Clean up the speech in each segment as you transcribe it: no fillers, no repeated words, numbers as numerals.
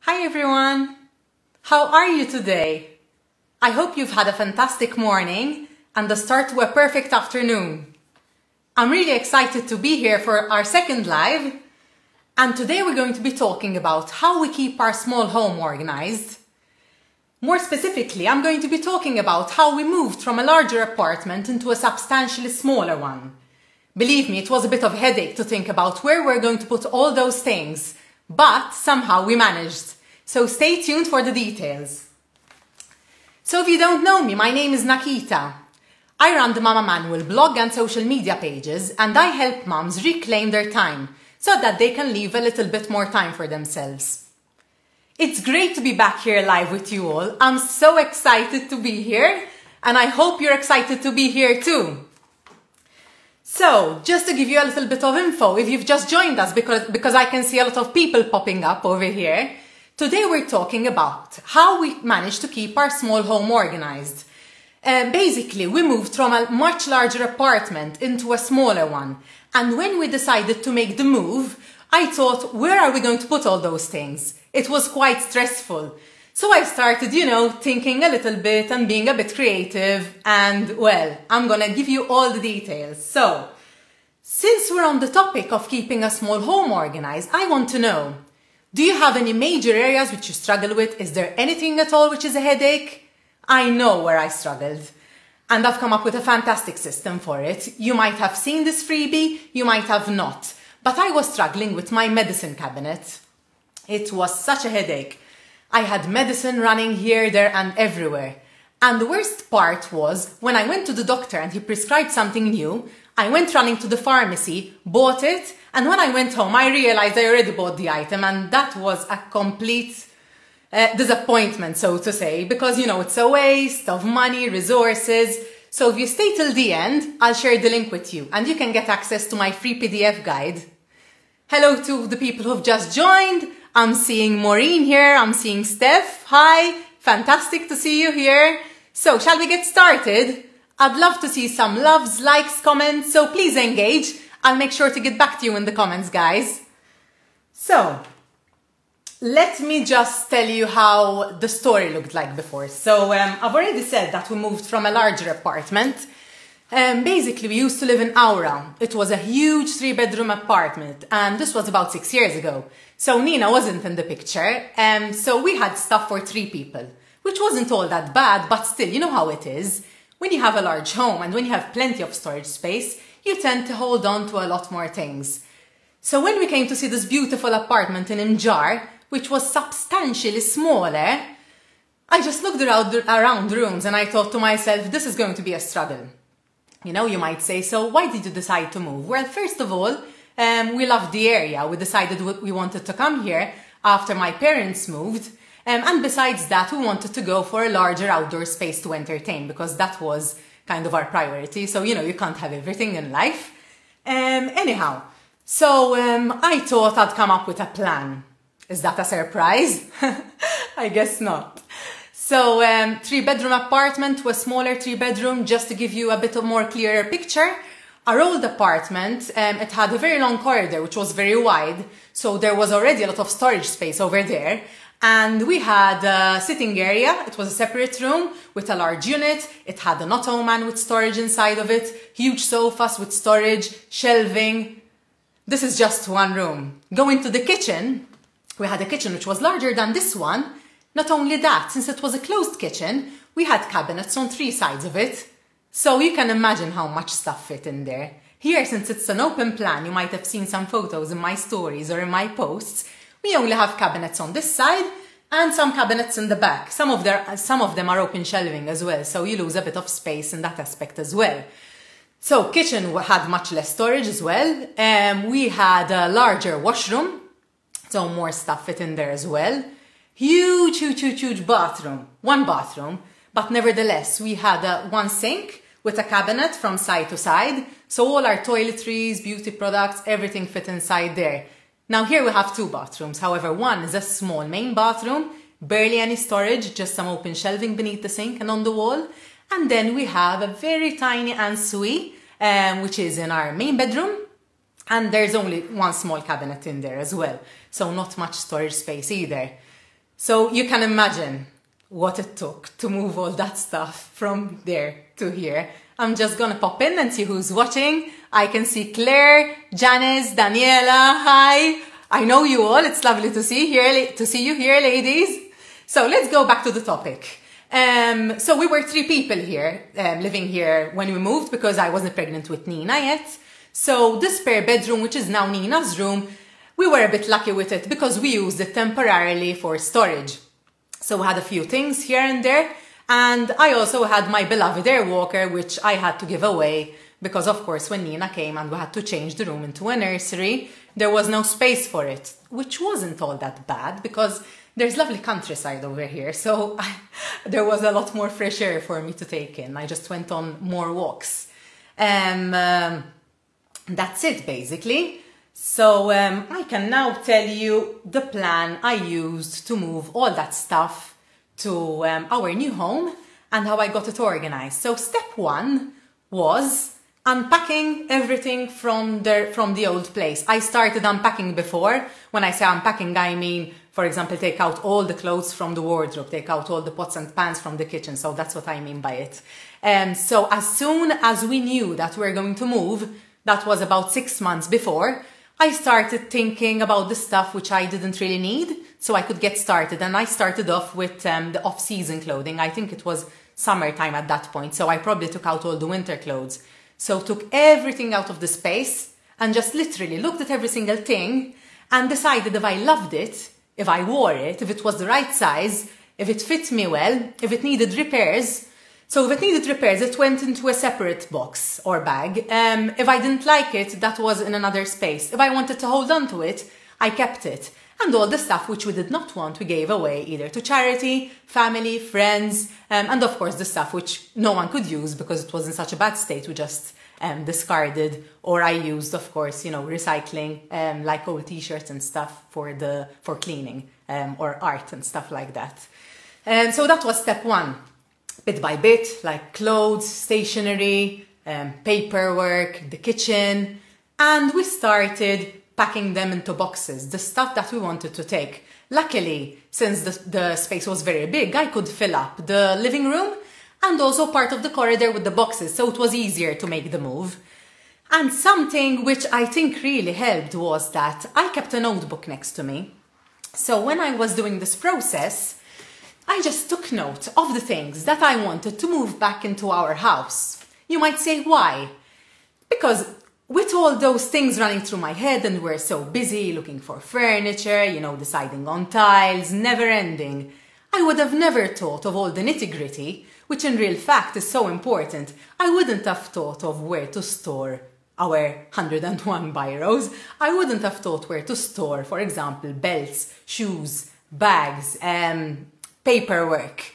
Hi everyone! How are you today? I hope you've had a fantastic morning and the start to a perfect afternoon. I'm really excited to be here for our second live, and today we're going to be talking about how we keep our small home organized. More specifically, I'm going to be talking about how we moved from a larger apartment into a substantially smaller one. Believe me, it was a bit of a headache to think about where we're going to put all those things, but somehow we managed. So stay tuned for the details. So if you don't know me, my name is Nakita. I run the Mama Manual blog and social media pages, and I help moms reclaim their time so that they can leave a little bit more time for themselves. It's great to be back here live with you all. I'm so excited to be here, and I hope you're excited to be here too. So, just to give you a little bit of info, if you've just joined us, because I can see a lot of people popping up over here, today we're talking about how we managed to keep our small home organized. Basically, we moved from a much larger apartment into a smaller one. And when we decided to make the move, I thought, where are we going to put all those things? It was quite stressful. So I started, thinking a little bit and being a bit creative. And well, I'm gonna give you all the details. So, since we're on the topic of keeping a small home organized, I want to know, do you have any major areas which you struggle with? Is there anything at all which is a headache? I know where I struggled, and I've come up with a fantastic system for it. You might have seen this freebie, you might have not, but I was struggling with my medicine cabinet. It was such a headache. I had medicine running here, there and everywhere. And the worst part was, when I went to the doctor and he prescribed something new, I went running to the pharmacy, bought it, and when I went home, I realized I already bought the item, and that was a complete disappointment, so to say, because, it's a waste of money, resources. So if you stay till the end, I'll share the link with you, and you can get access to my free PDF guide. Hello to the people who've just joined. I'm seeing Maureen here, I'm seeing Steph. Hi, fantastic to see you here. So, shall we get started? I'd love to see some loves, likes, comments, so please engage. I'll make sure to get back to you in the comments, guys. So, let me just tell you how the story looked like before. So, I've already said that we moved from a larger apartment. Basically, we used to live in Aura. It was a huge 3-bedroom apartment, and this was about 6 years ago. So Nina wasn't in the picture, so we had stuff for 3 people, which wasn't all that bad, but still, you know how it is. When you have a large home and when you have plenty of storage space, you tend to hold on to a lot more things. So when we came to see this beautiful apartment in Imjar, which was substantially smaller, I just looked around rooms and I thought to myself, this is going to be a struggle. You might say, so why did you decide to move? Well, first of all, we loved the area. We decided we wanted to come here after my parents moved. And besides that, we wanted to go for a larger outdoor space to entertain, because that was kind of our priority. So, you can't have everything in life. Anyhow, so I thought I'd come up with a plan. Is that a surprise? I guess not. So, 3-bedroom apartment to a smaller 3-bedroom, just to give you a bit of more clearer picture. Our old apartment, it had a very long corridor, which was very wide. So there was already a lot of storage space over there. And we had a sitting area. It was a separate room with a large unit. It had an ottoman with storage inside of it, huge sofas with storage, shelving. This is just one room. Go into the kitchen. We had a kitchen which was larger than this one. Not only that, since it was a closed kitchen, we had cabinets on 3 sides of it. So you can imagine how much stuff fit in there. Here, since it's an open plan, you might have seen some photos in my stories or in my posts. We only have cabinets on this side and some cabinets in the back. Some of them are open shelving as well, so you lose a bit of space in that aspect as well. So kitchen had much less storage as well. We had a larger washroom, so more stuff fit in there as well. Huge bathroom. 1 bathroom, but nevertheless, we had 1 sink with a cabinet from side to side. So all our toiletries, beauty products, everything fit inside there. Now here we have 2 bathrooms. However, one is a small main bathroom, barely any storage, just some open shelving beneath the sink and on the wall. And then we have a very tiny ensuite, which is in our main bedroom. And there's only 1 small cabinet in there as well. So not much storage space either. So you can imagine what it took to move all that stuff from there to here. I'm just gonna pop in and see who's watching. I can see Claire, Janice, Daniela, hi. I know you all, it's lovely to see you here, ladies. So let's go back to the topic. So we were 3 people here, living here when we moved because I wasn't pregnant with Nina yet. So this spare bedroom, which is now Nina's room, we were a bit lucky with it because we used it temporarily for storage. So we had a few things here and there. And I also had my beloved air walker, which I had to give away because, of course, when Nina came and we had to change the room into a nursery, there was no space for it, which wasn't all that bad because there's lovely countryside over here. So there was a lot more fresh air for me to take in. I just went on more walks. That's it, basically. So I can now tell you the plan I used to move all that stuff to our new home and how I got it organized. So step 1 was unpacking everything from the old place. I started unpacking before. When I say unpacking, I mean, for example, take out all the clothes from the wardrobe, take out all the pots and pans from the kitchen. So that's what I mean by it. So as soon as we knew that we were going to move, that was about 6 months before, I started thinking about the stuff which I didn't really need, so I could get started. And I started off with the off-season clothing. I think it was summertime at that point, so I probably took out all the winter clothes. So took everything out of the space and just literally looked at every single thing and decided if I loved it, if I wore it, if it was the right size, if it fit me well, if it needed repairs. So if it needed repairs, it went into a separate box or bag. If I didn't like it, that was in another space. If I wanted to hold on to it, I kept it. And all the stuff which we did not want, we gave away either to charity, family, friends, and of course the stuff which no one could use because it was in such a bad state, we just discarded, or I used, of course, recycling, like old t-shirts and stuff for cleaning, or art and stuff like that. So that was step 1. Bit by bit, like clothes, stationery, paperwork, the kitchen, and we started packing them into boxes, the stuff that we wanted to take. Luckily, since the space was very big, I could fill up the living room and also part of the corridor with the boxes, so it was easier to make the move. And something which I think really helped was that I kept a notebook next to me. So when I was doing this process, I just took note of the things that I wanted to move back into our house. You might say, why? Because with all those things running through my head and we're so busy looking for furniture, deciding on tiles, never ending, I would have never thought of all the nitty-gritty, which in real fact is so important. I wouldn't have thought of where to store our 101 biros. I wouldn't have thought where to store, for example, belts, shoes, bags, paperwork,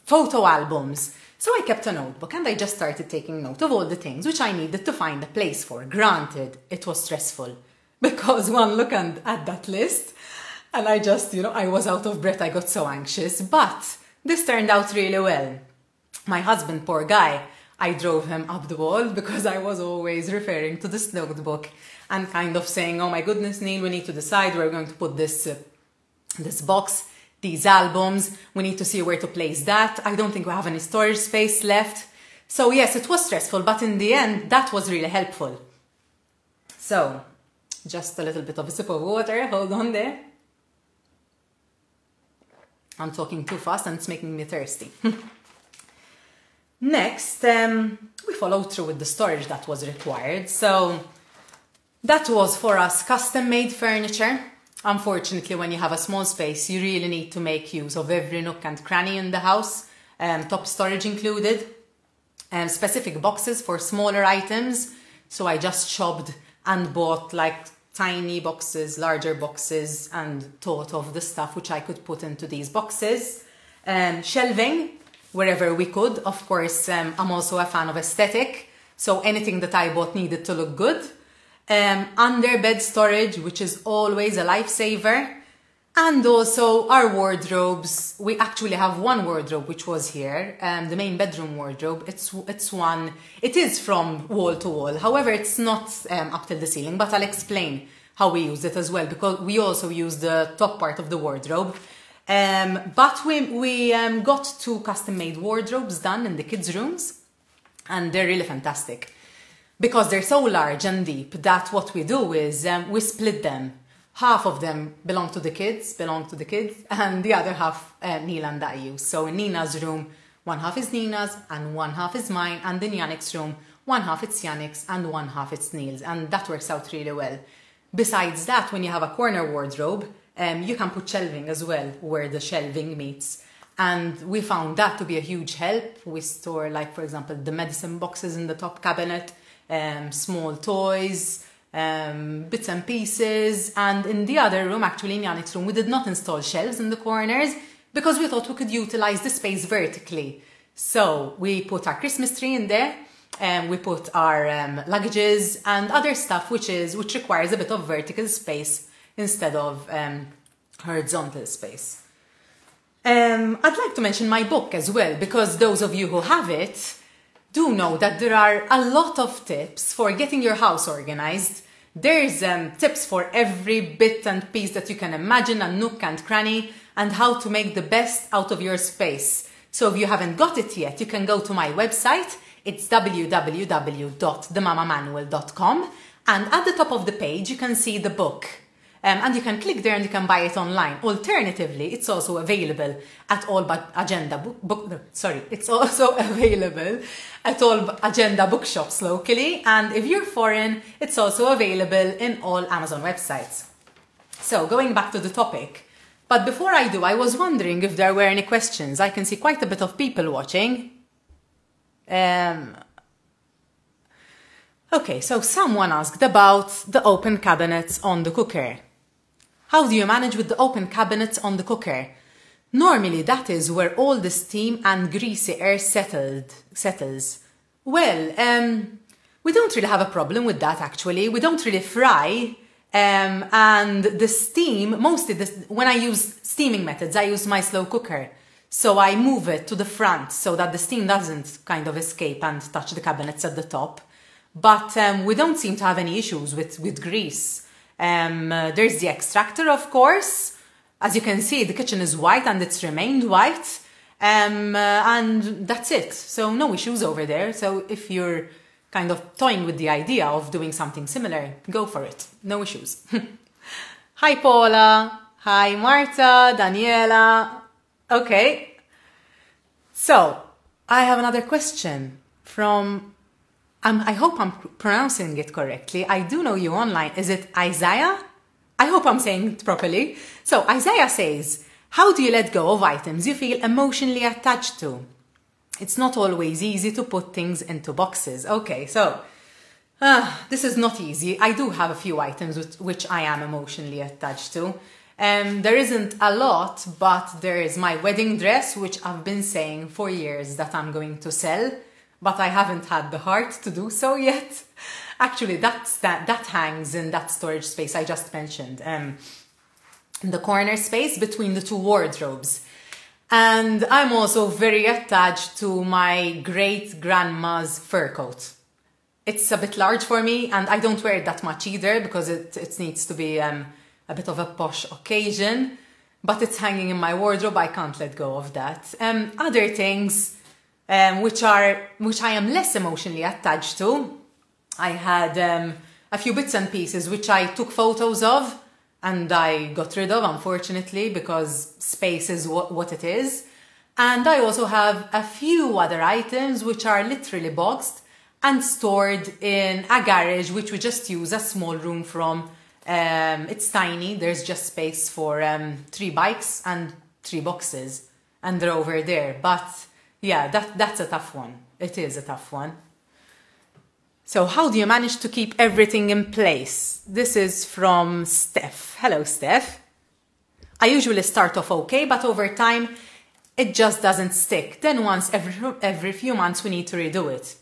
photo albums. So I kept a notebook and I just started taking note of all the things which I needed to find a place for. Granted, it was stressful because one look at that list and I just, I was out of breath. I got so anxious, but this turned out really well. My husband, poor guy, I drove him up the wall because I was always referring to this notebook and kind of saying, oh my goodness, Neil, we need to decide where we're going to put this box, these albums, we need to see where to place that. I don't think we have any storage space left. So yes, it was stressful, but in the end, that was really helpful. So, just a little bit of a sip of water, hold on there. I'm talking too fast and it's making me thirsty. Next, we followed through with the storage that was required. So, that was for us custom-made furniture. Unfortunately, when you have a small space, you really need to make use of every nook and cranny in the house, top storage included, and specific boxes for smaller items. So I just shopped and bought like tiny boxes, larger boxes, and thought of the stuff which I could put into these boxes. Shelving, wherever we could. Of course, I'm also a fan of aesthetic, so anything that I bought needed to look good. Under bed storage, which is always a lifesaver, and also our wardrobes. We actually have one wardrobe which was here, the main bedroom wardrobe. It is from wall to wall. However, it's not up till the ceiling, but I'll explain how we use it as well, because we also use the top part of the wardrobe. But we got 2 custom-made wardrobes done in the kids' rooms, and they're really fantastic because they're so large and deep that what we do is we split them. Half of them belong to the kids, and the other half Neil and I use. So in Nina's room, one half is Nina's and one half is mine, and in Yannick's room, one half it's Yannick's and one half it's Neil's, and that works out really well. Besides that, when you have a corner wardrobe, you can put shelving as well, where the shelving meets. And we found that to be a huge help. We store, like, for example, the medicine boxes in the top cabinet, small toys, bits and pieces. And in the other room, actually in Yannick's room, we did not install shelves in the corners because we thought we could utilize the space vertically. So we put our Christmas tree in there, and we put our luggages and other stuff which requires a bit of vertical space instead of horizontal space. I'd like to mention my book as well, because those of you who have it do know that there are a lot of tips for getting your house organized. There's tips for every bit and piece that you can imagine, a nook and cranny, and how to make the best out of your space. So if you haven't got it yet, you can go to my website. It's www.themamamanual.com, and at the top of the page you can see the book. And you can click there and you can buy it online. Alternatively, it's also available at all it's also available at all Agenda bookshops locally. And if you're foreign, it's also available in all Amazon websites. So going back to the topic. But before I do, I was wondering if there were any questions. I can see quite a bit of people watching. Okay, so someone asked about the open cabinets on the cooker. How do you manage with the open cabinets on the cooker? Normally that is where all the steam and greasy air settles. Well, we don't really have a problem with that actually. We don't really fry, and the steam, when I use steaming methods, I use my slow cooker. So I move it to the front so that the steam doesn't kind of escape and touch the cabinets at the top. But we don't seem to have any issues with grease. There's the extractor, of course. As you can see, the kitchen is white and it's remained white. And that's it. So no issues over there. So if you're kind of toying with the idea of doing something similar, go for it. No issues. Hi, Paula. Hi, Marta, Daniela. Okay. So I have another question from... I hope I'm pronouncing it correctly. I do know you online. Is it Isaiah? I hope I'm saying it properly. So Isaiah says, how do you let go of items you feel emotionally attached to? It's not always easy to put things into boxes. Okay, so this is not easy. I do have a few items which I am emotionally attached to. There isn't a lot, but there is my wedding dress, which I've been saying for years that I'm going to sell. But I haven't had the heart to do so yet. Actually, that hangs in that storage space I just mentioned, in the corner space between the 2 wardrobes. And I'm also very attached to my great-grandma's fur coat. It's a bit large for me, and I don't wear it that much either because it needs to be a bit of a posh occasion. But it's hanging in my wardrobe, I can't let go of that. Other things... which I am less emotionally attached to. I had a few bits and pieces which I took photos of and I got rid of, unfortunately, because space is what it is. And I also have a few other items which are literally boxed and stored in a garage which we just use a small room from. It's tiny, there's just space for 3 bikes and 3 boxes, and they're over there. But yeah, that's a tough one. It is a tough one. So how do you manage to keep everything in place? This is from Steph. Hello, Steph. I usually start off okay, but over time, it just doesn't stick. Then once every few months, we need to redo it.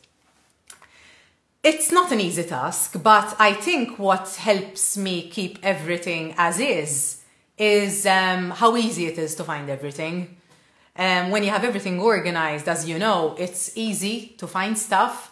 It's not an easy task, but I think what helps me keep everything as is how easy it is to find everything. When you have everything organized, as you know, it's easy to find stuff.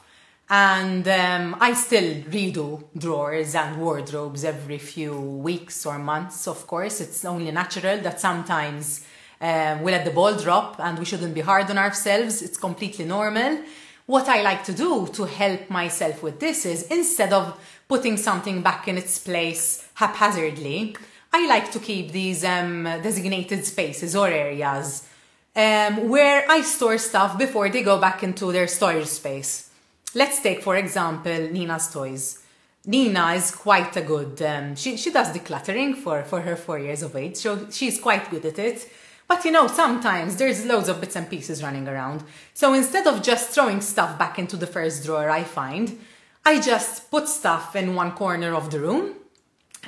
And I still redo drawers and wardrobes every few weeks or months, of course. It's only natural that sometimes We let the ball drop and we shouldn't be hard on ourselves. It's completely normal. What I like to do to help myself with this is, instead of putting something back in its place haphazardly, I like to keep these designated spaces or areas where I store stuff before they go back into their storage space. Let's take, for example, Nina's toys. Nina is quite a good, she does decluttering for her 4 years of age, so she's quite good at it. But you know, sometimes there's loads of bits and pieces running around. So instead of just throwing stuff back into the first drawer I find, I just put stuff in one corner of the room.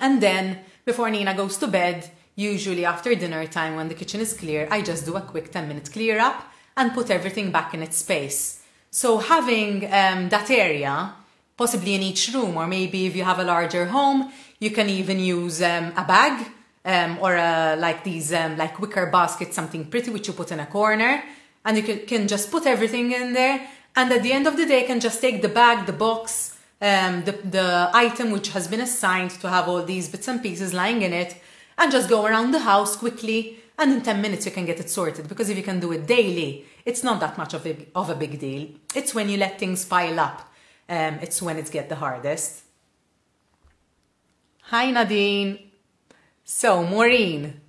And then before Nina goes to bed, usually after dinner time when the kitchen is clear, I just do a quick 10-minute clear up and put everything back in its space. So having that area, possibly in each room, or maybe if you have a larger home, you can even use a bag. Or like these like wicker baskets, something pretty which you put in a corner, and you can just put everything in there, and at the end of the day you can just take the bag, the box, the item which has been assigned to have all these bits and pieces lying in it, and just go around the house quickly, and in 10 minutes you can get it sorted. Because if you can do it daily, it's not that much of a big deal. It's when you let things pile up, it's when it gets the hardest. Hi Nadine. So, Maureen,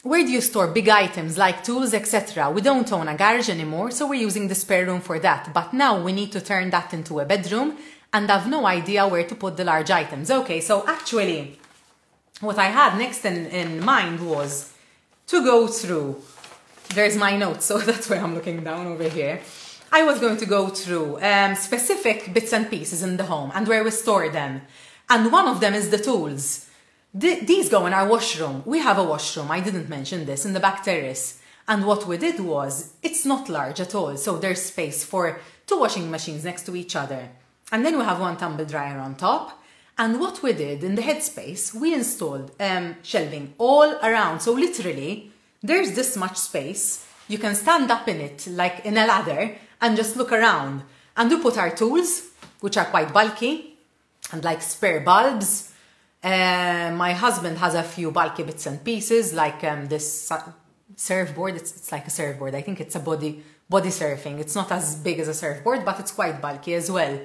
where do you store big items like tools, etc.? We don't own a garage anymore, so we're using the spare room for that. But now we need to turn that into a bedroom, and I've no idea where to put the large items. Okay, so actually, what I had next in mind was to go through, there's my notes, so that's where I'm looking down over here. I was going to go through specific bits and pieces in the home and where we store them. And one of them is the tools. These go in our washroom. We have a washroom, I didn't mention this, in the back terrace. And what we did was, it's not large at all, so there's space for 2 washing machines next to each other. And then we have 1 tumble dryer on top. And what we did in the headspace, we installed shelving all around. So literally, there's this much space. You can stand up in it, like in a ladder, and just look around. And we put our tools, which are quite bulky, and like spare bulbs. My husband has a few bulky bits and pieces, like this surfboard. It's like a surfboard. I think it's a body surfing. It's not as big as a surfboard, but it's quite bulky as well.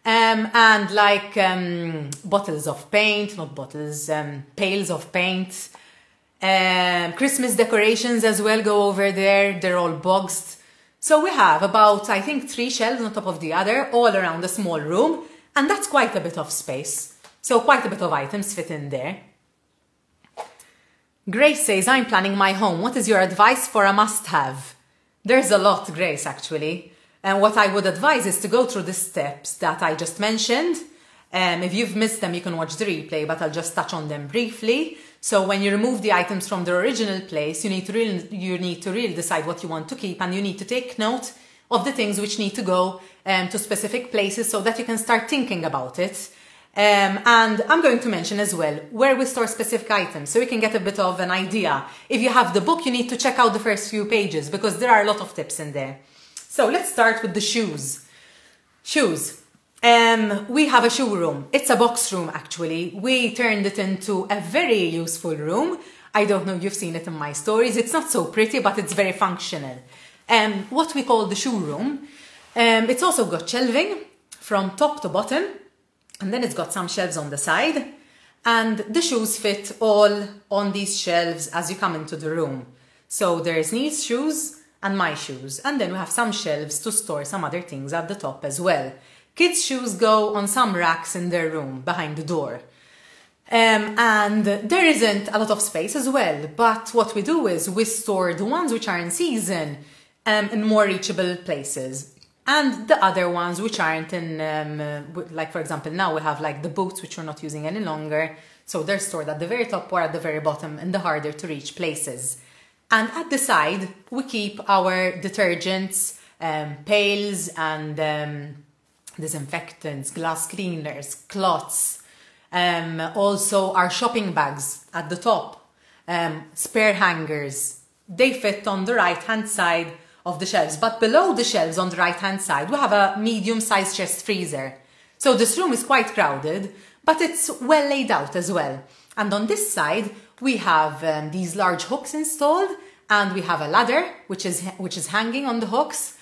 And like bottles of paint, not bottles, pails of paint. Christmas decorations as well go over there. They're all boxed. So we have about, I think, 3 shelves on top of the other, all around a small room. And that's quite a bit of space. So quite a bit of items fit in there. Grace says, I'm planning my home. What is your advice for a must-have? There's a lot, Grace, actually. And what I would advise is to go through the steps that I just mentioned. If you've missed them, you can watch the replay, but I'll just touch on them briefly. So when you remove the items from their original place, you need to really decide what you want to keep, and you need to take note of the things which need to go to specific places so that you can start thinking about it. And I'm going to mention as well where we store specific items so you can get a bit of an idea. If you have the book, you need to check out the first few pages because there are a lot of tips in there. So let's start with the shoes. Shoes. We have a shoe room. It's a box room, actually. We turned it into a very useful room. I don't know if you've seen it in my stories. It's not so pretty, but it's very functional. What we call the shoe room. It's also got shelving from top to bottom, and then it's got some shelves on the side, and the shoes fit all on these shelves as you come into the room. So there's Neil's shoes and my shoes, and then we have some shelves to store some other things at the top as well. Kids' shoes go on some racks in their room behind the door. And there isn't a lot of space as well, but what we do is we store the ones which are in season in more reachable places, and the other ones which aren't in, like for example now we have like the boots which we're not using any longer, so they're stored at the very top or at the very bottom in the harder to reach places. And at the side we keep our detergents, pails and disinfectants, glass cleaners, cloths, also our shopping bags at the top, spare hangers. They fit on the right hand side of the shelves, but below the shelves on the right hand side we have a medium sized chest freezer. So this room is quite crowded, but it's well laid out as well. And on this side, we have these large hooks installed, and we have a ladder which is hanging on the hooks.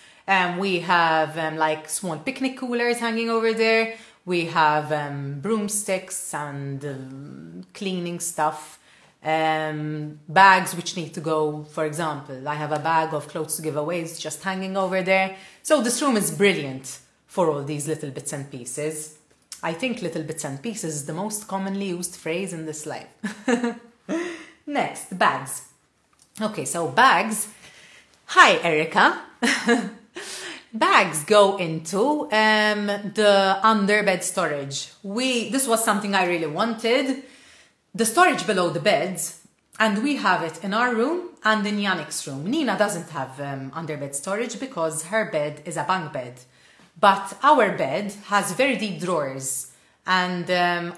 We have like small picnic coolers hanging over there. We have broomsticks and cleaning stuff. Bags which need to go, for example, I have a bag of clothes to give away, it's just hanging over there. So this room is brilliant for all these little bits and pieces. I think little bits and pieces is the most commonly used phrase in this life. Next, bags. Okay, so bags. Hi, Erica. Bags go into the underbed storage. This was something I really wanted. The storage below the beds, and we have it in our room and in Yannick's room. Nina doesn't have underbed storage because her bed is a bunk bed. But our bed has very deep drawers, and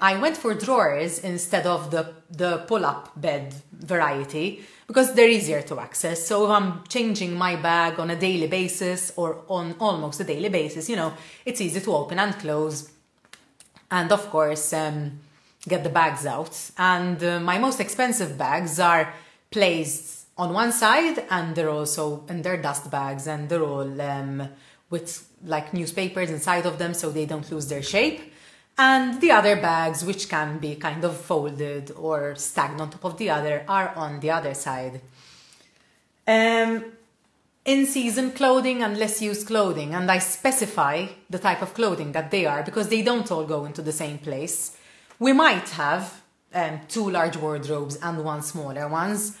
I went for drawers instead of the pull-up bed variety because they're easier to access. So if I'm changing my bag on a daily basis or on almost a daily basis, you know, it's easy to open and close. And of course, get the bags out. And my most expensive bags are placed on one side, and they're dust bags, and they're all with like newspapers inside of them so they don't lose their shape. And the other bags, which can be kind of folded or stacked on top of the other, are on the other side. In-season clothing and less used clothing, and I specify the type of clothing that they are because they don't all go into the same place. We might have 2 large wardrobes and 1 smaller ones,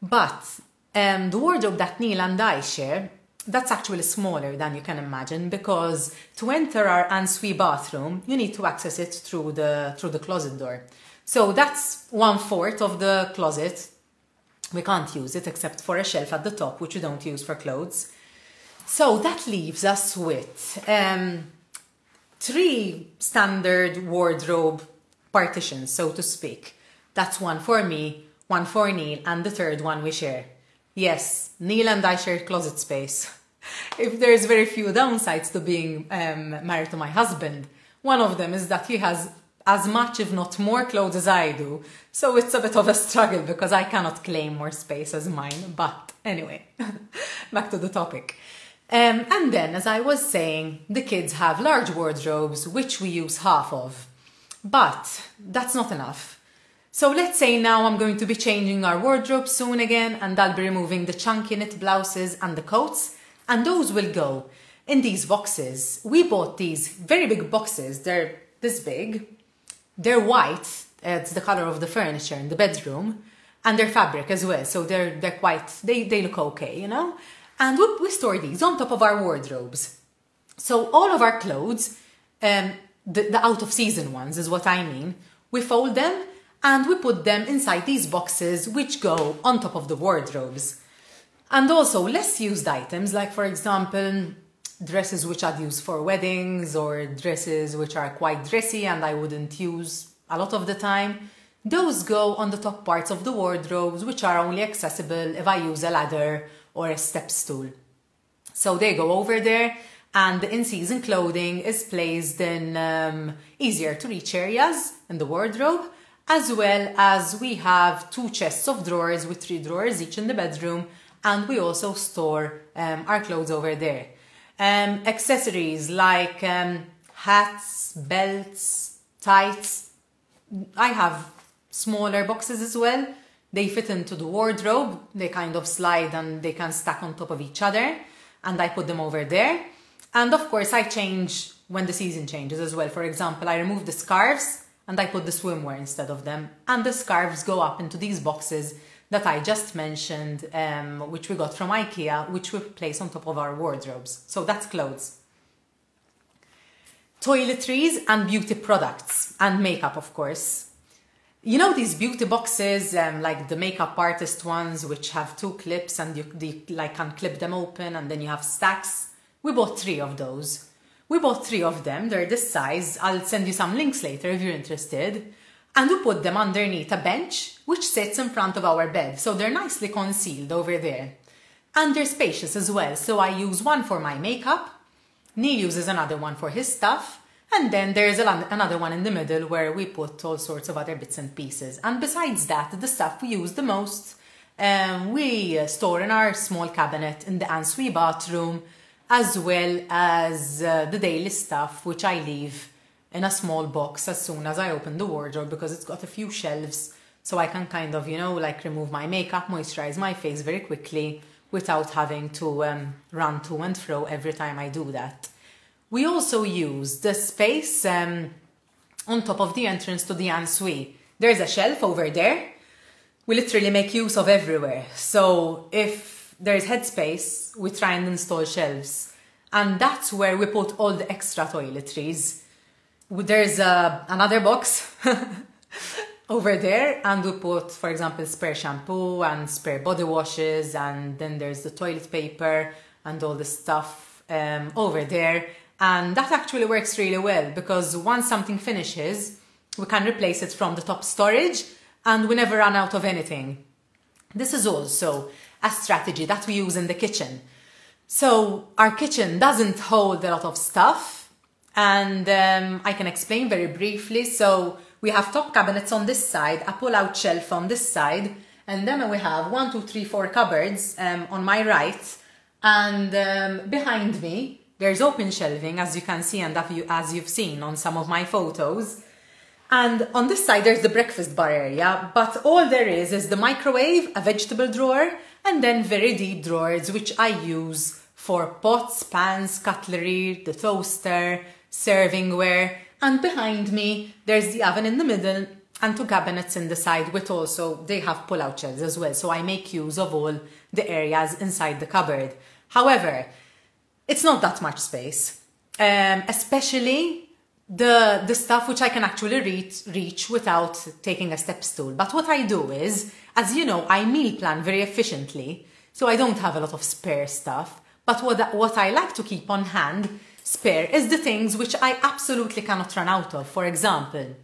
but the wardrobe that Neil and I share, that's actually smaller than you can imagine, because to enter our ensuite bathroom, you need to access it through the closet door. So that's 1/4 of the closet. We can't use it except for a shelf at the top, which we don't use for clothes. So that leaves us with 3 standard wardrobe partitions, so to speak. That's 1 for me, 1 for Neil, and the 3rd one we share. Yes, Neil and I share closet space. If there's very few downsides to being married to my husband, one of them is that he has as much, if not more, clothes as I do. So it's a bit of a struggle because I cannot claim more space as mine. But anyway, back to the topic. And then, as I was saying, the kids have large wardrobes, which we use half of. But that's not enough. So let's say now I'm going to be changing our wardrobe soon again, and I'll be removing the chunky knit blouses and the coats, and those will go in these boxes. We bought these very big boxes. They're this big. They're white. It's the color of the furniture in the bedroom, and they're fabric as well. So they're quite, they look okay, you know? And we store these on top of our wardrobes. So all of our clothes, the out of season ones is what I mean, we fold them and we put them inside these boxes which go on top of the wardrobes. And also less used items, like for example, dresses which I'd use for weddings or dresses which are quite dressy and I wouldn't use a lot of the time, those go on the top parts of the wardrobes, which are only accessible if I use a ladder or a step stool. So they go over there, and the in-season clothing is placed in easier to reach areas in the wardrobe, as well as we have 2 chests of drawers with 3 drawers each in the bedroom, and we also store our clothes over there. Accessories like hats, belts, tights, I have smaller boxes as well. They fit into the wardrobe, they kind of slide and they can stack on top of each other, and I put them over there. And of course I change when the season changes as well. For example, I remove the scarves and I put the swimwear instead of them, and the scarves go up into these boxes that I just mentioned, which we got from IKEA, which we place on top of our wardrobes. So that's clothes. Toiletries and beauty products and makeup, of course. You know these beauty boxes, like the makeup artist ones, which have 2 clips and you can clip them open and then you have stacks? We bought 3 of those. We bought 3 of them, they're this size. I'll send you some links later if you're interested. And we put them underneath a bench, which sits in front of our bed. So they're nicely concealed over there. And they're spacious as well. So I use one for my makeup, Neil uses another one for his stuff, And then there's another one in the middle where we put all sorts of other bits and pieces. And besides that, the stuff we use the most, we store in our small cabinet in the ensuite bathroom, as well as the daily stuff, which I leave in a small box as soon as I open the wardrobe, because it's got a few shelves, so I can kind of, like remove my makeup, moisturize my face very quickly without having to run to and fro every time I do that. We also use the space on top of the entrance to the ensuite. There's a shelf over there. We literally make use of everywhere. So if there's headspace, we try and install shelves. And that's where we put all the extra toiletries. There's another box over there, and we put, for example, spare shampoo and spare body washes, and then there's the toilet paper and all the stuff over there. And that actually works really well, because once something finishes, we can replace it from the top storage and we never run out of anything. This is also a strategy that we use in the kitchen. So our kitchen doesn't hold a lot of stuff, and I can explain very briefly. So we have top cabinets on this side, a pull-out shelf on this side, and then we have 1, 2, 3, 4 cupboards on my right, and behind me there's open shelving, as you can see, and as you've seen on some of my photos. And on this side there's the breakfast bar area, but all there is the microwave, a vegetable drawer, and then very deep drawers which I use for pots, pans, cutlery, the toaster, servingware. And behind me there's the oven in the middle and 2 cabinets in the side, which also they have pull-out shelves as well, so I make use of all the areas inside the cupboard. However, it's not that much space, especially the stuff which I can actually reach without taking a step stool. But what I do is, as you know, I meal plan very efficiently, so I don't have a lot of spare stuff. But what I like to keep on hand spare is the things which I absolutely cannot run out of. For example,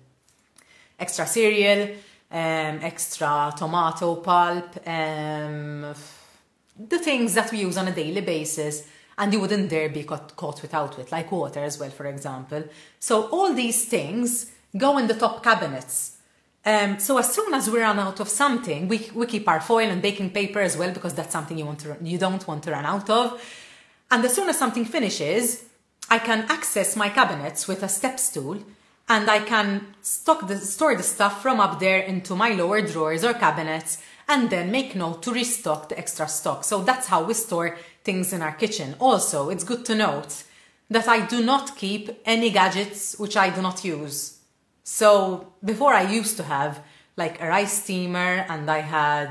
extra cereal, extra tomato pulp, the things that we use on a daily basis, and you wouldn't dare be caught without it, like water as well, for example. So all these things go in the top cabinets. So as soon as we run out of something, we keep our foil and baking paper as well, because that's something you don't want to run out of. And as soon as something finishes, I can access my cabinets with a step stool, and I can store the stuff from up there into my lower drawers or cabinets, and then make note to restock the extra stock. So that's how we store things in our kitchen. Also, it's good to note that I do not keep any gadgets which I do not use. So before, I used to have like a rice steamer, and I had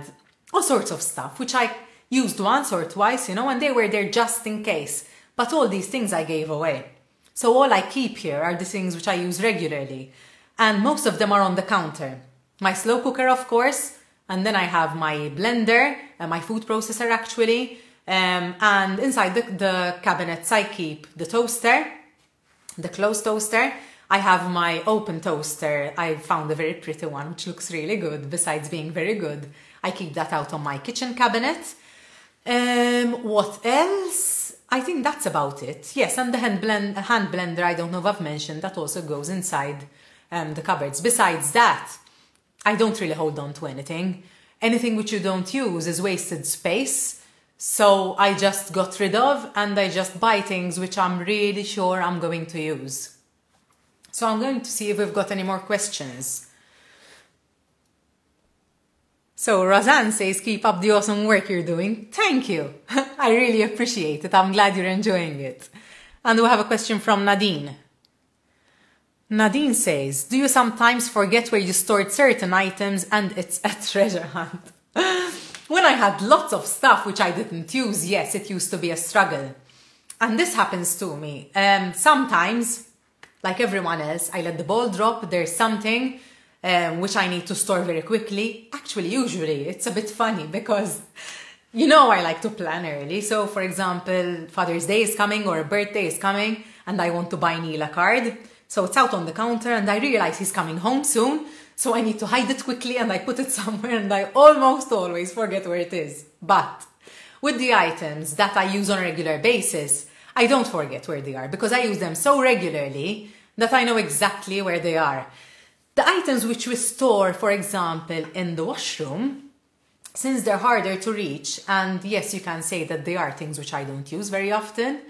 all sorts of stuff which I used once or twice, and they were there just in case. But all these things I gave away. So all I keep here are the things which I use regularly, and most of them are on the counter. My slow cooker, of course, and then I have my blender, my food processor actually, and inside the cabinets I keep the toaster, the closed toaster. I have my open toaster. I found a very pretty one which looks really good. Besides being very good, I keep that out on my kitchen cabinet. What else? I think that's about it. Yes, and the hand blender, I don't know if I've mentioned, that also goes inside the cupboards. Besides that, I don't really hold on to anything. Anything which you don't use is wasted space. So I just got rid of, and I just buy things which I'm really sure I'm going to use. So I'm going to see if we've got any more questions. So Roseanne says, keep up the awesome work you're doing. Thank you. I really appreciate it. I'm glad you're enjoying it. And we have a question from Nadine. Nadine says, do you sometimes forget where you stored certain items and it's a treasure hunt? When I had lots of stuff which I didn't use, yes, it used to be a struggle. And this happens to me. Sometimes, like everyone else, I let the ball drop. There's something which I need to store very quickly. Actually, usually, it's a bit funny because, I like to plan early. So, for example, Father's Day is coming or a birthday is coming and I want to buy Neil a card. So it's out on the counter and I realize he's coming home soon. So I need to hide it quickly and I put it somewhere and I almost always forget where it is. But with the items that I use on a regular basis, I don't forget where they are because I use them so regularly that I know exactly where they are. The items which we store, for example, in the washroom, since they're harder to reach, and yes, you can say that they are things which I don't use very often,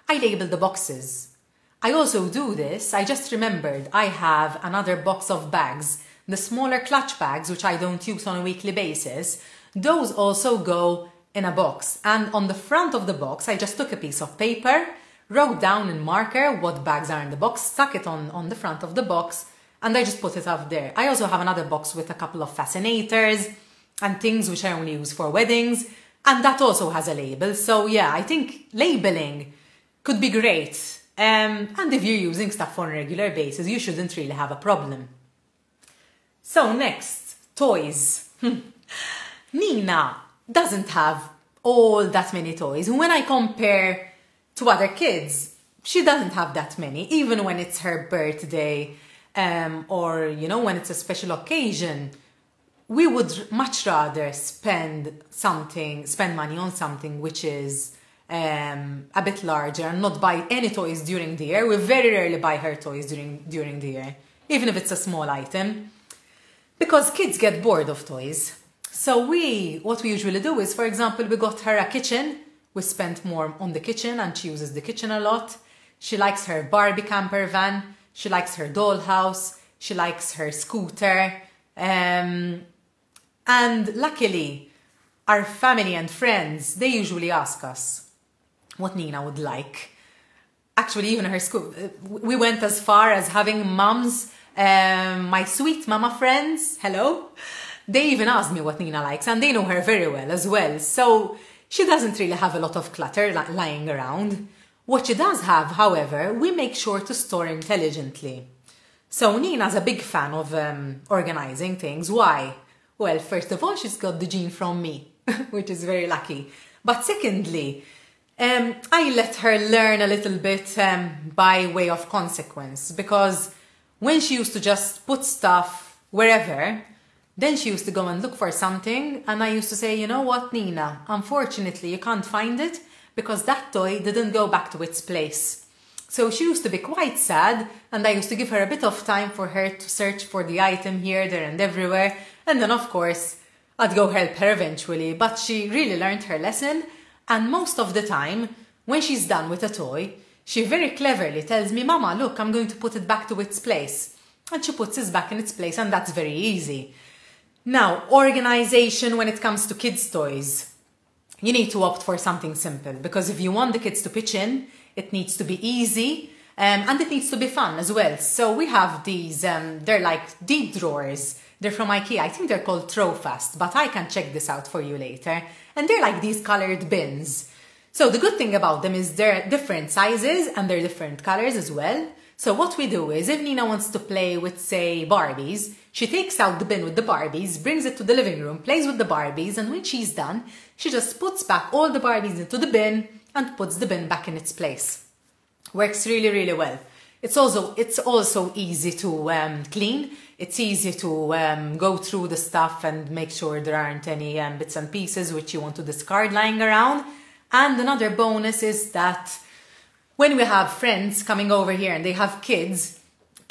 I label the boxes. I also do this, I just remembered I have another box of bags, the smaller clutch bags which I don't use on a weekly basis. Those also go in a box, and on the front of the box I just took a piece of paper, wrote down in marker what bags are in the box, stuck it on the front of the box, and I just put it up there. I also have another box with a couple of fascinators and things which I only use for weddings, and that also has a label. So yeah, I think labeling could be great. And if you're using stuff on a regular basis, you shouldn't really have a problem. So next, toys. Nina doesn't have all that many toys. When I compare to other kids, she doesn't have that many, even when it's her birthday, or when it's a special occasion. We would much rather spend money on something which is a bit larger and not buy any toys during the year. We very rarely buy her toys during the year, even if it's a small item, because kids get bored of toys. So what we usually do is, for example, we got her a kitchen. We spent more on the kitchen and she uses the kitchen a lot. She likes her Barbie camper van. She likes her dollhouse. She likes her scooter. And luckily, our family and friends, they usually ask us what Nina would like. Actually, even her school, we went as far as having mums, my sweet mama friends, hello. They even asked me what Nina likes, and they know her very well as well. So she doesn't really have a lot of clutter lying around. What she does have, however, we make sure to store intelligently. So Nina's a big fan of organizing things. Why? Well, first of all, she's got the gene from me, which is very lucky. But secondly, I let her learn a little bit by way of consequence, because when she used to just put stuff wherever, then she used to go and look for something, and I used to say, you know what, Nina, unfortunately you can't find it because that toy didn't go back to its place. So she used to be quite sad, and I used to give her a bit of time for her to search for the item here, there and everywhere, and then of course I'd go help her eventually. But she really learned her lesson, and most of the time when she's done with a toy, she very cleverly tells me, Mama, look, I'm going to put it back to its place. And she puts it back in its place, and that's very easy. Now, organization when it comes to kids' toys. You need to opt for something simple, because if you want the kids to pitch in, it needs to be easy, and it needs to be fun as well. So we have these, they're like deep drawers. They're from IKEA. I think they're called Throwfast, but I can check this out for you later. And they're like these colored bins. So the good thing about them is they're different sizes and they're different colors as well. So what we do is, if Nina wants to play with, say, Barbies, she takes out the bin with the Barbies, brings it to the living room, plays with the Barbies, and when she's done, she just puts back all the Barbies into the bin and puts the bin back in its place. Works really, really well. It's also easy to clean. It's easy to go through the stuff and make sure there aren't any bits and pieces which you want to discard lying around. And another bonus is that when we have friends coming over here and they have kids,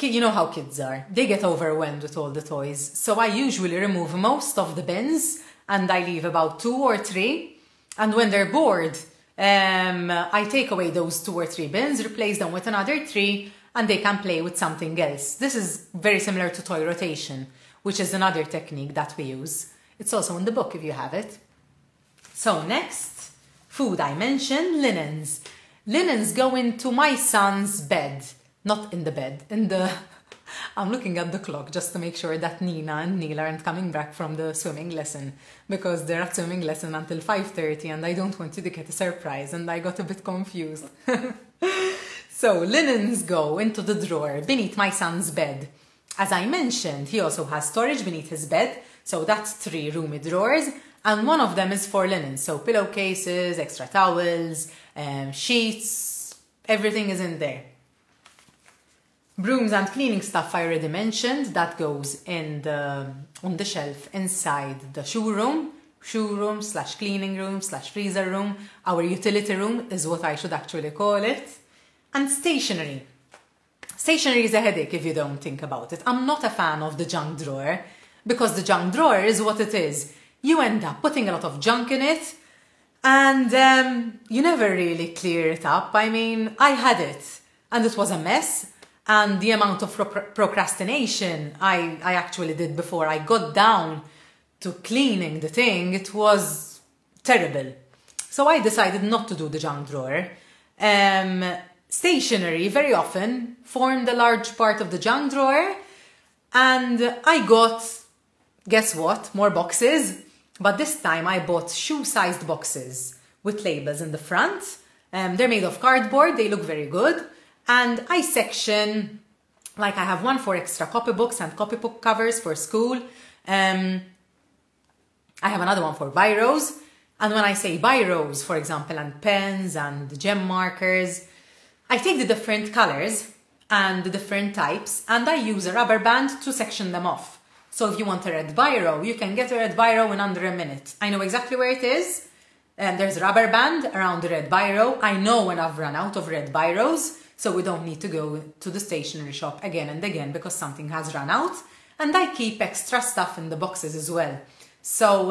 you know how kids are. They get overwhelmed with all the toys. So I usually remove most of the bins and I leave about 2 or 3. And when they're bored, I take away those 2 or 3 bins, replace them with another 3, and they can play with something else. This is very similar to toy rotation, which is another technique that we use. It's also in the book if you have it. So next, food I mentioned, linens. Linens go into my son's bed. Not in the bed, in the... I'm looking at the clock just to make sure that Nina and Neil aren't coming back from the swimming lesson, because they're at swimming lesson until 5:30 and I don't want you to get a surprise, and I got a bit confused. So linens go into the drawer beneath my son's bed. As I mentioned, he also has storage beneath his bed, so that's 3 roomy drawers, and one of them is for linen, so pillowcases, extra towels, sheets, everything is in there. Brooms and cleaning stuff I already mentioned, that goes in on the shelf inside the shoe room / cleaning room / freezer room. Our utility room is what I should actually call it. And stationery. Stationery is a headache if you don't think about it. I'm not a fan of the junk drawer because the junk drawer is what it is. You end up putting a lot of junk in it and you never really clear it up. I mean, I had it and it was a mess, and the amount of procrastination I actually did before I got down to cleaning the thing, it was terrible. So I decided not to do the junk drawer. Stationery very often formed a large part of the junk drawer, and I got, guess what, more boxes, but this time I bought shoe-sized boxes with labels in the front. They're made of cardboard, they look very good, and I section, like I have one for extra copybooks and copybook covers for school. I have another one for biros, and when I say biros, for example, and pens and gem markers, I take the different colors and the different types and I use a rubber band to section them off. So if you want a red biro, you can get a red biro in under a minute. I know exactly where it is. There's a rubber band around the red biro. I know when I've run out of red biros, so we don't need to go to the stationery shop again and again because something has run out. And I keep extra stuff in the boxes as well. So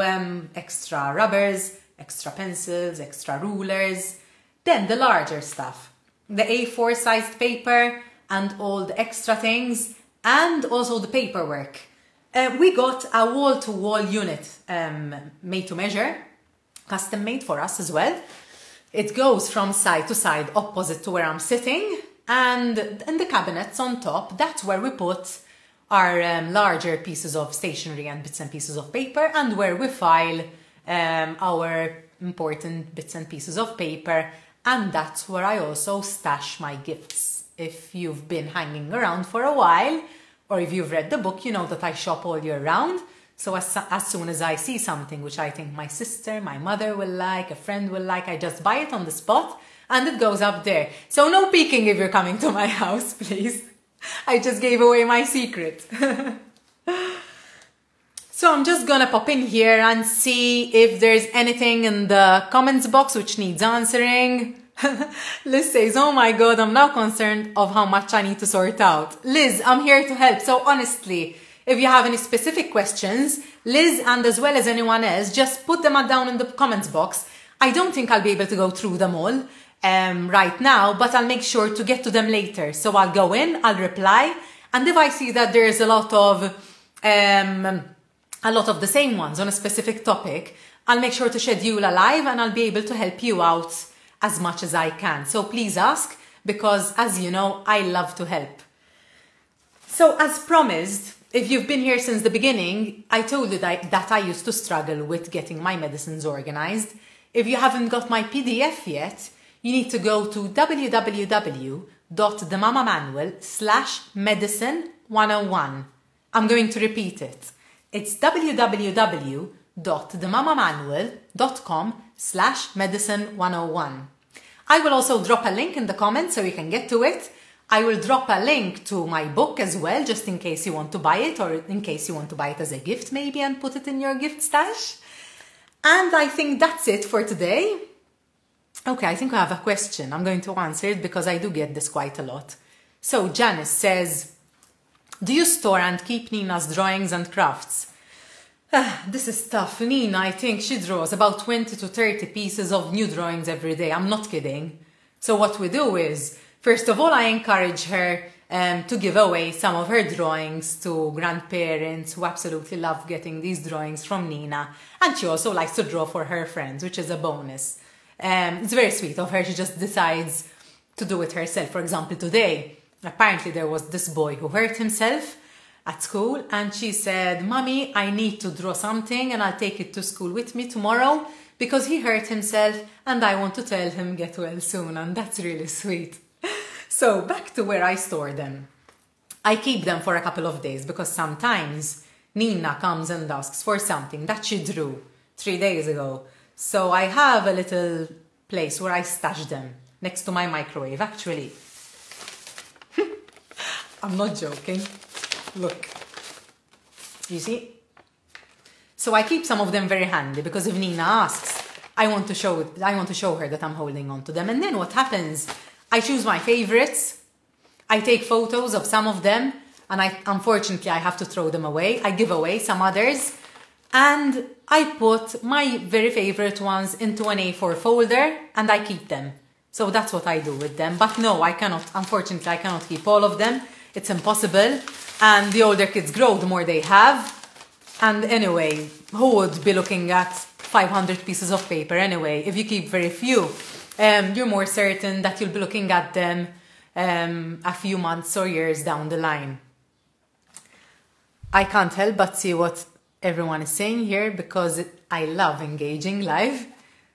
extra rubbers, extra pencils, extra rulers. Then the larger stuff. The A4 sized paper and all the extra things, and also the paperwork. We got a wall-to-wall unit made to measure, custom made for us as well. It goes from side to side opposite to where I'm sitting, and in the cabinets on top, that's where we put our larger pieces of stationery and bits and pieces of paper, and where we file our important bits and pieces of paper. And that's where I also stash my gifts. If you've been hanging around for a while, or if you've read the book, you know that I shop all year round. So as soon as I see something which I think my sister, my mother will like, a friend will like, I just buy it on the spot and it goes up there. So no peeking if you're coming to my house, please. I just gave away my secret. So I'm just gonna pop in here and see if there's anything in the comments box which needs answering. Liz says, oh my god, I'm now concerned of how much I need to sort out. Liz, I'm here to help. So honestly, if you have any specific questions, Liz and as well as anyone else, just put them down in the comments box. I don't think I'll be able to go through them all right now, but I'll make sure to get to them later. So I'll go in, I'll reply, and if I see that there's a lot of the same ones on a specific topic, I'll make sure to schedule a live and I'll be able to help you out as much as I can. So please ask, because as you know, I love to help. So as promised, if you've been here since the beginning, I told you that I used to struggle with getting my medicines organized. If you haven't got my PDF yet, you need to go to www.themamamanual/medicine101. I'm going to repeat it. It's www.themamamanual.com/medicine101. I will also drop a link in the comments so you can get to it. I will drop a link to my book as well, just in case you want to buy it, or in case you want to buy it as a gift maybe and put it in your gift stash. And I think that's it for today. Okay, I think I have a question. I'm going to answer it because I do get this quite a lot. So Janice says, do you store and keep Nina's drawings and crafts? This is tough. Nina, I think she draws about 20 to 30 pieces of new drawings every day. I'm not kidding. So what we do is, first of all, I encourage her to give away some of her drawings to grandparents who absolutely love getting these drawings from Nina. And she also likes to draw for her friends, which is a bonus. It's very sweet of her. She just decides to do it herself. For example, today, apparently there was this boy who hurt himself at school, and she said, Mommy, I need to draw something and I'll take it to school with me tomorrow because he hurt himself and I want to tell him get well soon. And that's really sweet. So back to where I store them. I keep them for a couple of days because sometimes Nina comes and asks for something that she drew 3 days ago. So I have a little place where I stash them next to my microwave, actually. I'm not joking. Look. You see? So I keep some of them very handy because if Nina asks, I want to show her that I'm holding on to them. And then what happens? I choose my favorites. I take photos of some of them, and unfortunately I have to throw them away. I give away some others, and I put my very favorite ones into an A4 folder and I keep them. So that's what I do with them. But no, I cannot, unfortunately, I cannot keep all of them. It's impossible. And the older kids grow, the more they have. And anyway, who would be looking at 500 pieces of paper anyway? If you keep very few, you're more certain that you'll be looking at them a few months or years down the line. I can't help but see what everyone is saying here because I love engaging live.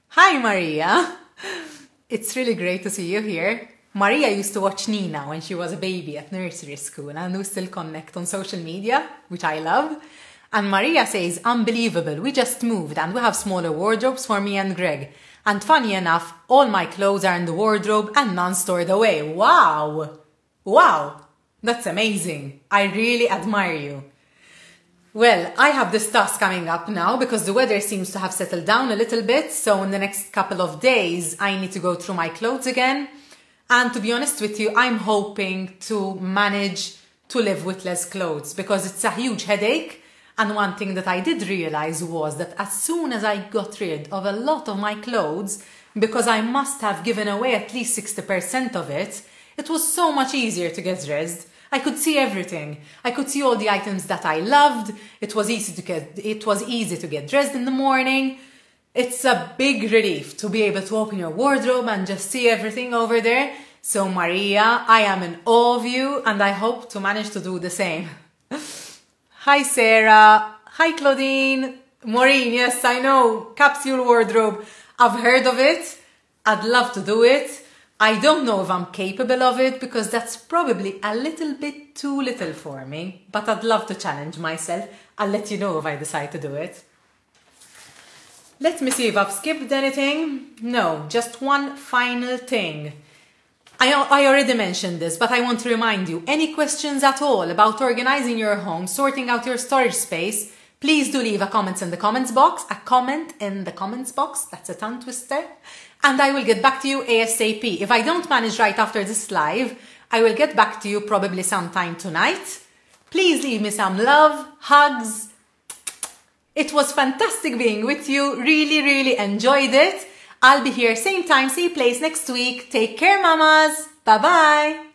Hi, Maria. It's really great to see you here. Maria used to watch Nina when she was a baby at nursery school, and we still connect on social media, which I love. And Maria says, unbelievable, we just moved and we have smaller wardrobes for me and Greg. And funny enough, all my clothes are in the wardrobe and none stored away. Wow! Wow! That's amazing. I really admire you. Well, I have this task coming up now because the weather seems to have settled down a little bit. So in the next couple of days, I need to go through my clothes again. And to be honest with you, I'm hoping to manage to live with less clothes because it's a huge headache. And one thing that I did realize was that as soon as I got rid of a lot of my clothes, because I must have given away at least 60% of it, it was so much easier to get dressed. I could see everything. I could see all the items that I loved. It was easy to get dressed in the morning. It's a big relief to be able to open your wardrobe and just see everything over there. So Maria, I am in awe of you and I hope to manage to do the same. Hi Sarah. Hi Claudine. Maureen, yes, I know. Capsule wardrobe. I've heard of it. I'd love to do it. I don't know if I'm capable of it because that's probably a little bit too little for me, but I'd love to challenge myself. I'll let you know if I decide to do it. Let me see if I've skipped anything. No, just one final thing. I already mentioned this, but I want to remind you, any questions at all about organizing your home, sorting out your storage space, please do leave a comment in the comments box. That's a tongue twister. And I will get back to you ASAP. If I don't manage right after this live, I will get back to you probably sometime tonight. Please leave me some love, hugs. It was fantastic being with you. Really, really enjoyed it. I'll be here same time, same place next week. Take care, mamas. Bye-bye.